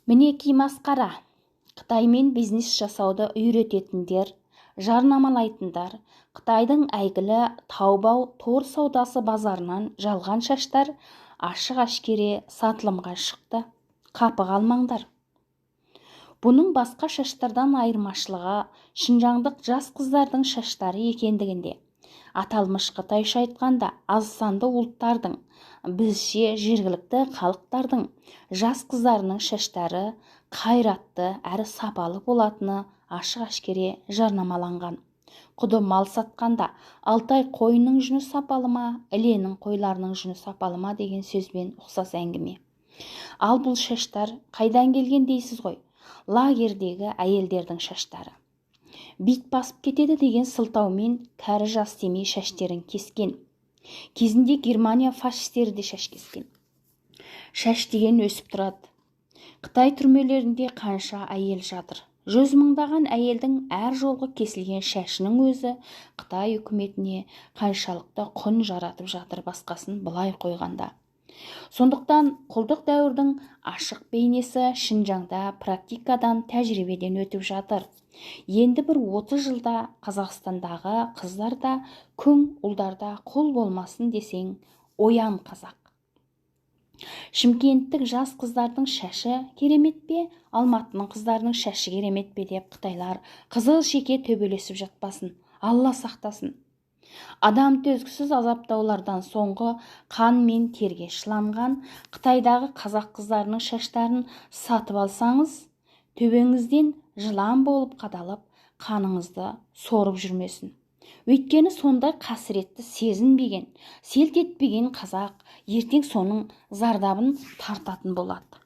Мінеки масқара. Қытаймен бизнес жасауды үйрететіндер, жарнамалайтындар, Қытайдың әйгілі Таобао тор саудасы базарынан жалған шаштар ашық-ашкере сатылымға шықты. Қапы қалмаңдар. Бұның басқа шаштардан айырмашылығы шынжаңдық жас қыздардың шаштары екендігінде. Аталмыш қытайша айтқанда аз санды ұлттардың, бізше жергілікті халықтардың жас қыздарының шаштары қайратты әрі сапалы болатыны ашық-ашкере жарнамаланған. Құды мал сатқанда Алтай қойының жүні сапалы ма, іленің қойларының жүні сапалы ма деген сөзбен ұқсас әңгіме. Ал бұл шаштар қайдан келген дейсіз ғой? Лагердегі әйелдердің шаштары. Бит басып кетеді деген сылтаумен кәрі жас демей шаштерін кескен. Кезінде Германия фашистері де шаш кескен. Шаш деген өсіп тұрады. Қытай түрмелерінде қанша әйел жатыр. 100 мыңдаған әйелдің әр жолғы кесілген шашының өзі Қытай үкіметіне қаншалықты құн жаратып жатыр басқасын былай қойғанда. Сондықтан құлдық дәуірдің ашық бейнесі Шынжаңда практикадан, тәжірибеден өтіп жатыр. Енді бір 30 жылда Қазақстандағы қыздар да, күң ұлдарда құл болмасын десең, оян қазақ. Шымкенттік жас қыздардың шашы керемет пе, Алматының қыздарының шашы керемет пе деп Қытайлар қызыл шеке төбелесіп жатпасын, Алла сақтасын. Адам төзгісіз азаптаулардан соңғы қан мен терге шыланған Қытайдағы қазақ қыздарының шаштарын сатып алсаңыз, төбеңізден жылан болып қадалып, қаныңызды сорып жүрмесін. Өйткені сондай қасіретті сезінбеген, селт етпеген қазақ ертең соның зардабын тартатын болады.